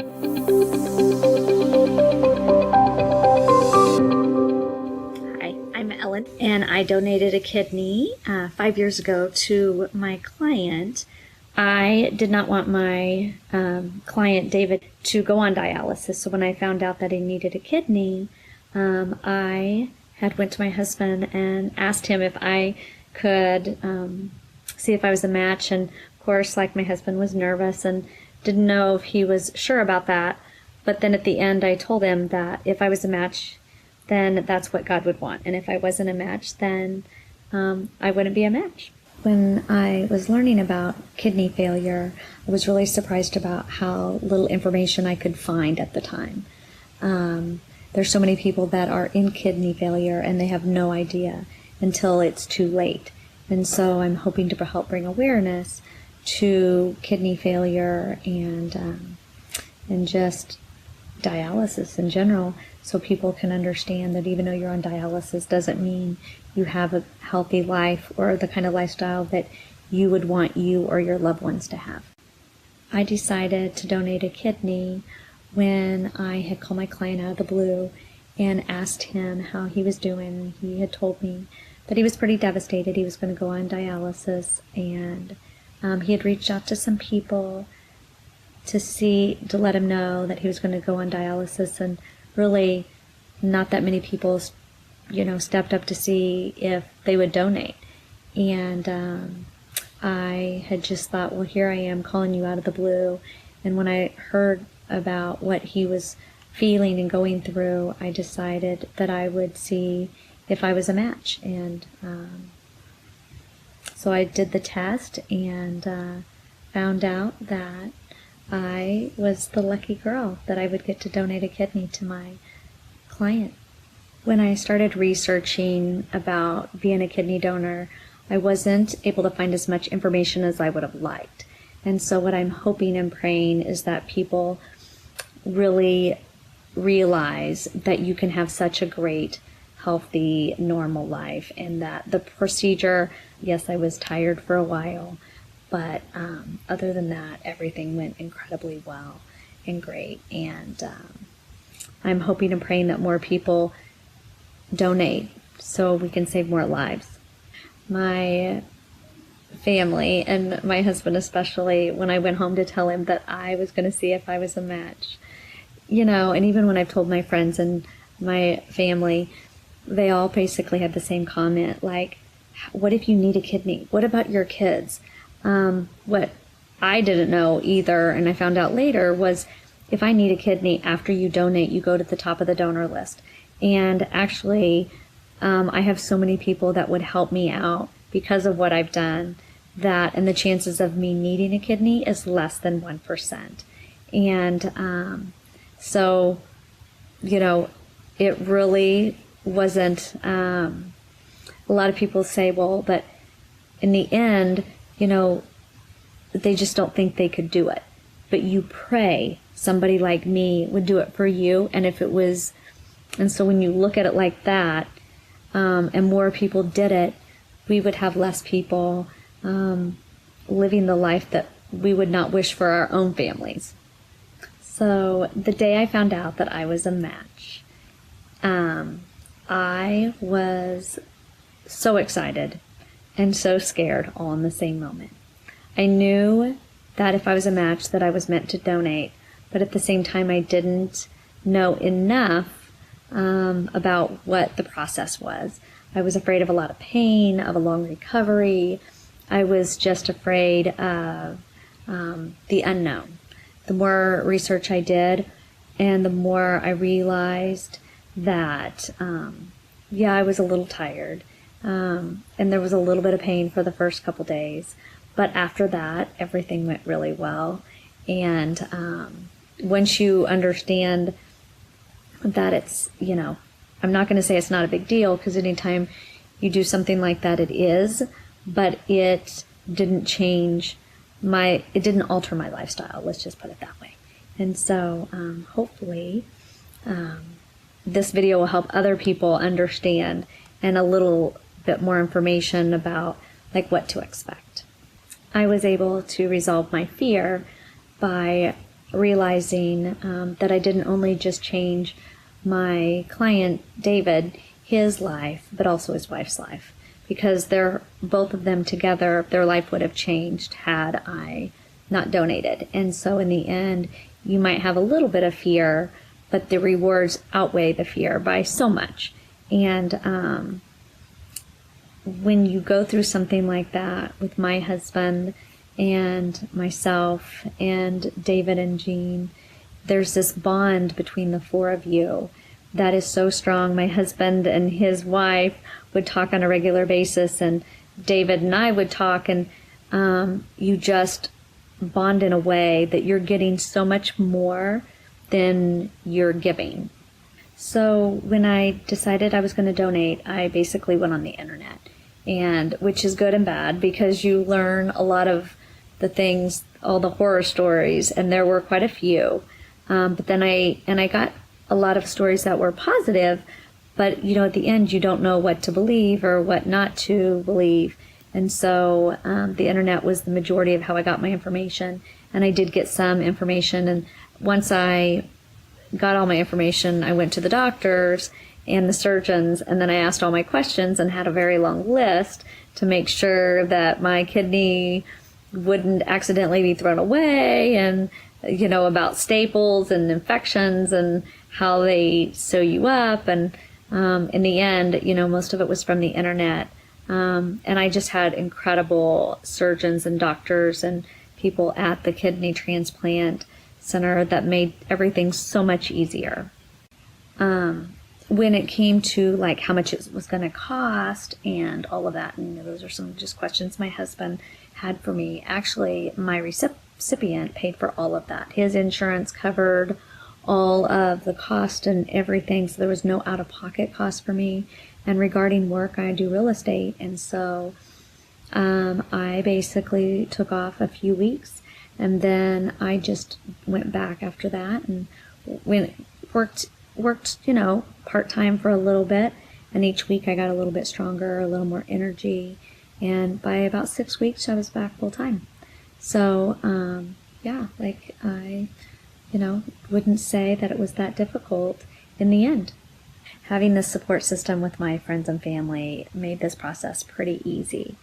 Hi, I'm Ellen, and I donated a kidney 5 years ago to my client. I did not want my client, David, to go on dialysis, so when I found out that he needed a kidney, I had went to my husband and asked him if I could see if I was a match, and of course, like, my husband was nervous and didn't know if he was sure about that, but then at the end I told him that if I was a match, then that's what God would want. And if I wasn't a match, then I wouldn't be a match. When I was learning about kidney failure, I was really surprised about how little information I could find at the time. There's so many people that are in kidney failure and they have no idea until it's too late. And so I'm hoping to help bring awareness to kidney failure and just dialysis in general, so people can understand that even though you're on dialysis doesn't mean you have a healthy life or the kind of lifestyle that you would want you or your loved ones to have. I decided to donate a kidney when I had called my client out of the blue and asked him how he was doing. He had told me that he was pretty devastated. He was going to go on dialysis, and he had reached out to some people to let him know that he was going to go on dialysis, and really not that many people, stepped up to see if they would donate. And I had just thought, well, here I am calling you out of the blue. And when I heard about what he was feeling and going through, I decided that I would see if I was a match. And so I did the test and found out that I was the lucky girl, that I would get to donate a kidney to my client. When I started researching about being a kidney donor, I wasn't able to find as much information as I would have liked. And so what I'm hoping and praying is that people really realize that you can have such a great, healthy, normal life, and that the procedure, yes, I was tired for a while, but other than that, everything went incredibly well and great. And I'm hoping and praying that more people donate so we can save more lives. My family, and my husband especially, when I went home to tell him that I was going to see if I was a match, and even when I've told my friends and my family, they all basically had the same comment, like, what if you need a kidney? What about your kids? What I didn't know either, and I found out later, was if I need a kidney after you donate, you go to the top of the donor list. And actually, I have so many people that would help me out because of what I've done, and the chances of me needing a kidney is less than 1%. And so, it really wasn't, a lot of people say, well, but in the end, they just don't think they could do it. But you pray somebody like me would do it for you. And so when you look at it like that, and more people did it, we would have less people living the life that we would not wish for our own families. So the day I found out that I was a match, I was so excited and so scared all in the same moment. I knew that if I was a match that I was meant to donate, but at the same time I didn't know enough about what the process was. I was afraid of a lot of pain, of a long recovery. I was just afraid of the unknown. The more research I did, and the more I realized that, I was a little tired, and there was a little bit of pain for the first couple days. But after that, everything went really well. And once you understand that it's, I'm not going to say it's not a big deal, because anytime you do something like that, it is, but it didn't alter my lifestyle, let's just put it that way. And so hopefully this video will help other people understand, and a little bit more information about what to expect. I was able to resolve my fear by realizing that I didn't only just change my client, David, his life, but also his wife's life. Because both of them together, their life would have changed had I not donated. And so in the end, you might have a little bit of fear, but the rewards outweigh the fear by so much. And when you go through something like that with my husband and myself and David and Jean, there's this bond between the four of you that is so strong. My husband and his wife would talk on a regular basis, and David and I would talk, and you just bond in a way that you're getting so much more than you're giving. So when I decided I was going to donate, I basically went on the internet, and which is good and bad because you learn a lot of the things, all the horror stories, and there were quite a few. But then I got a lot of stories that were positive, but at the end you don't know what to believe or what not to believe. And so the internet was the majority of how I got my information, and I did get some information. And once I got all my information, I went to the doctors and the surgeons, and then I asked all my questions and had a very long list to make sure that my kidney wouldn't accidentally be thrown away, and about staples and infections and how they sew you up. And in the end, most of it was from the internet. And I just had incredible surgeons and doctors and people at the kidney transplant center that made everything so much easier. When it came to like how much it was going to cost and all of that, and those are some just questions my husband had for me. Actually, my recipient paid for all of that. His insurance covered all of the cost and everything, so there was no out-of-pocket cost for me. And regarding work, I do real estate, and so I basically took off a few weeks, and then I just went back after that and worked part-time for a little bit, and each week I got a little bit stronger, a little more energy, and by about 6 weeks I was back full-time. So I wouldn't say that it was that difficult in the end. Having this support system with my friends and family made this process pretty easy.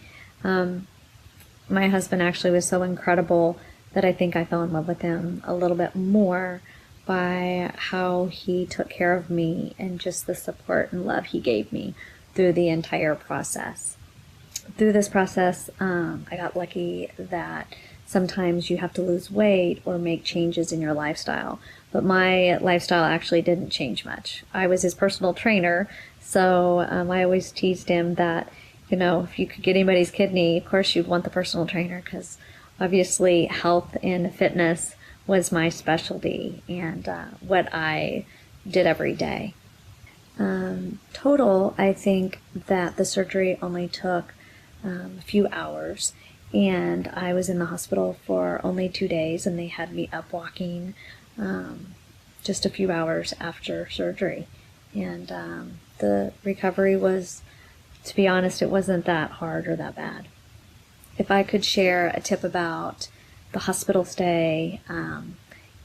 My husband actually was so incredible that I think I fell in love with him a little bit more by how he took care of me and just the support and love he gave me through the entire process. Through this process, I got lucky that sometimes you have to lose weight or make changes in your lifestyle. But my lifestyle actually didn't change much. I was his personal trainer, so I always teased him that, if you could get anybody's kidney, of course you'd want the personal trainer, because obviously health and fitness was my specialty and what I did every day. Total, I think that the surgery only took a few hours, and I was in the hospital for only 2 days, and they had me up walking just a few hours after surgery. And the recovery was, to be honest, it wasn't that hard or that bad. If I could share a tip about the hospital stay,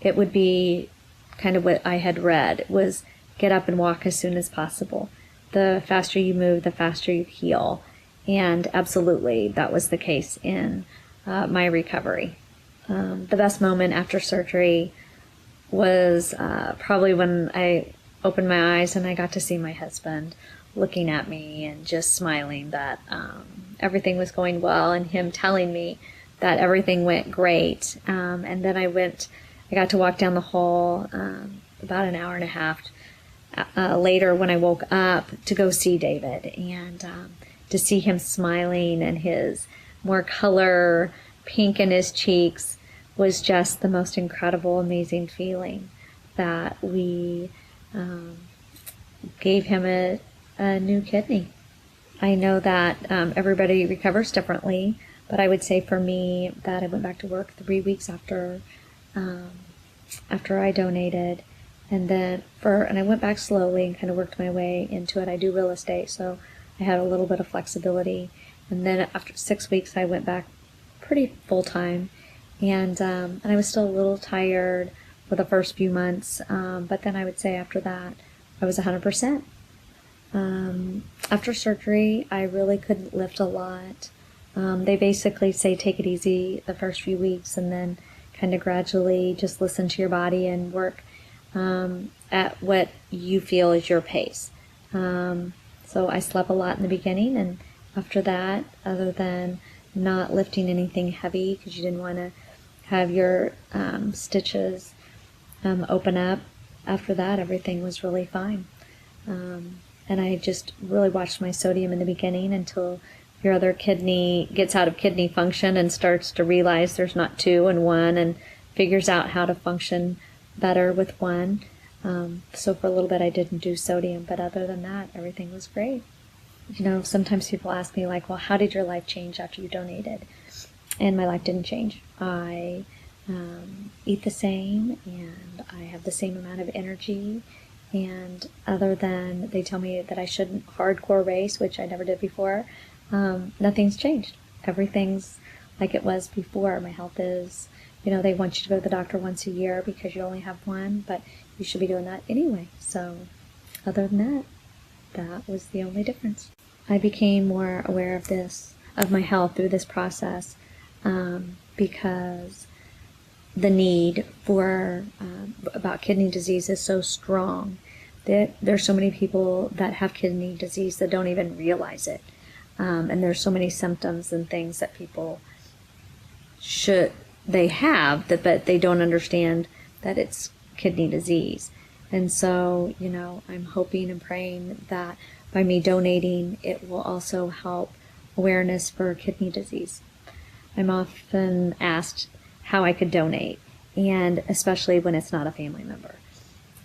it would be kind of what I had read. It was get up and walk as soon as possible. The faster you move, the faster you heal. And absolutely, that was the case in my recovery. The best moment after surgery was probably when I opened my eyes and I got to see my husband looking at me and just smiling that everything was going well, and him telling me that everything went great. And then I got to walk down the hall about an hour and a half later when I woke up to go see David, and to see him smiling and his more color, pink in his cheeks, was just the most incredible, amazing feeling that we gave him a new kidney. I know that everybody recovers differently, but I would say for me that I went back to work 3 weeks after I donated, and I went back slowly and kind of worked my way into it. I do real estate, so I had a little bit of flexibility, and then after 6 weeks I went back pretty full time, And I was still a little tired for the first few months, but then I would say after that, I was 100%. After surgery, I really couldn't lift a lot. They basically say take it easy the first few weeks and then kind of gradually just listen to your body and work at what you feel is your pace. So I slept a lot in the beginning, and after that, other than not lifting anything heavy because you didn't want to have your stitches open up, after that everything was really fine. And I just really watched my sodium in the beginning until your other kidney gets out of kidney function and starts to realize there's not two and one, and figures out how to function better with one. So for a little bit I didn't do sodium, but other than that, everything was great. Sometimes people ask me like, well, how did your life change after you donated? And my life didn't change. I eat the same, and I have the same amount of energy. And other than they tell me that I shouldn't hardcore race, which I never did before, nothing's changed. Everything's like it was before. My health is, they want you to go to the doctor once a year because you only have one, but you should be doing that anyway. So other than that was the only difference. I became more aware of my health through this process, because the need for about kidney disease is so strong that there's so many people that have kidney disease that don't even realize it, and there's so many symptoms and things that people have but they don't understand that it's kidney disease. And so I'm hoping and praying that by me donating, it will also help awareness for kidney disease. I'm often asked how I could donate, and especially when it's not a family member.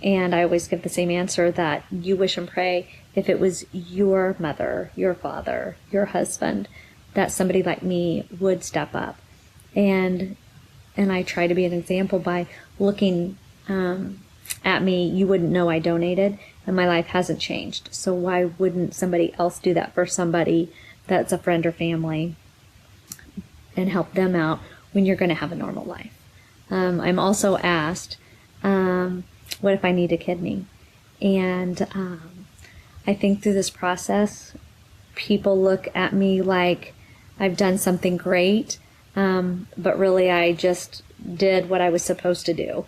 And I always give the same answer, that you wish and pray if it was your mother, your father, your husband, that somebody like me would step up. And I try to be an example by looking at me. You wouldn't know I donated, and my life hasn't changed. So why wouldn't somebody else do that for somebody that's a friend or family and help them out when you're going to have a normal life? I'm also asked, what if I need a kidney? And I think through this process, people look at me like I've done something great, but really I just did what I was supposed to do.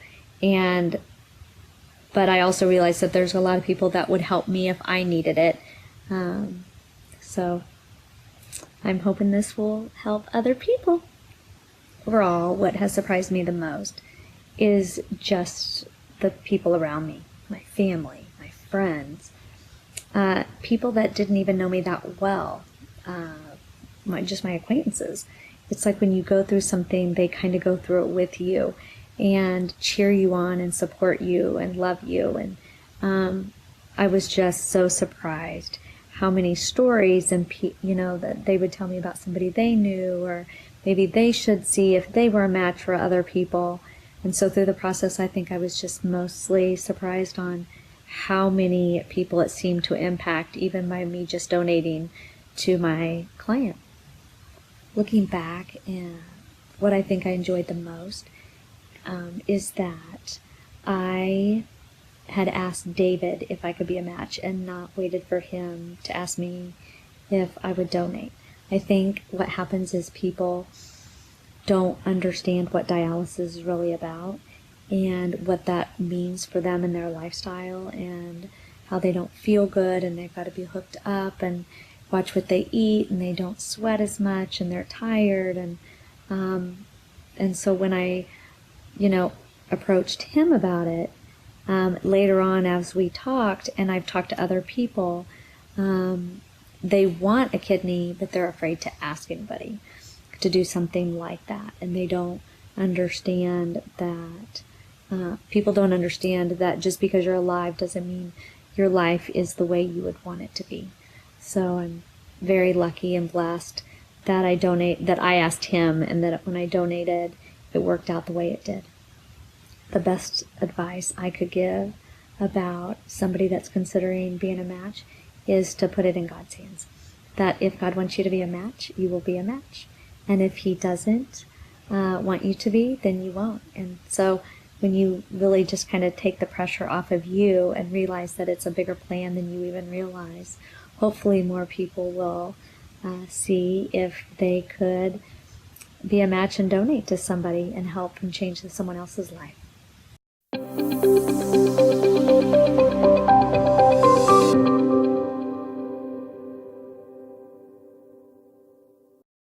But I also realized that there's a lot of people that would help me if I needed it. So I'm hoping this will help other people. Overall, what has surprised me the most is just the people around me, my family, my friends, people that didn't even know me that well, my acquaintances. It's like when you go through something, they kind of go through it with you and cheer you on and support you and love you. And I was just so surprised how many stories and that they would tell me about somebody they knew, or maybe they should see if they were a match for other people. And so through the process, I think I was just mostly surprised on how many people it seemed to impact, even by me just donating to my client. Looking back, and what I think I enjoyed the most is that I had asked David if I could be a match and not waited for him to ask me if I would donate. I think what happens is people don't understand what dialysis is really about and what that means for them in their lifestyle, and how they don't feel good and they've got to be hooked up and watch what they eat, and they don't sweat as much and they're tired. And so when I approached him about it, later on as we talked, and I've talked to other people, they want a kidney, but they're afraid to ask anybody to do something like that. And they don't understand that, people don't understand that just because you're alive doesn't mean your life is the way you would want it to be. So I'm very lucky and blessed that I asked him, and that when I donated, it worked out the way it did. The best advice I could give about somebody that's considering being a match is to put it in God's hands. That if God wants you to be a match, you will be a match. And if he doesn't, want you to be, then you won't. And so when you really just kind of take the pressure off of you and realize that it's a bigger plan than you even realize, hopefully more people will see if they could be a match and donate to somebody and help and change someone else's life.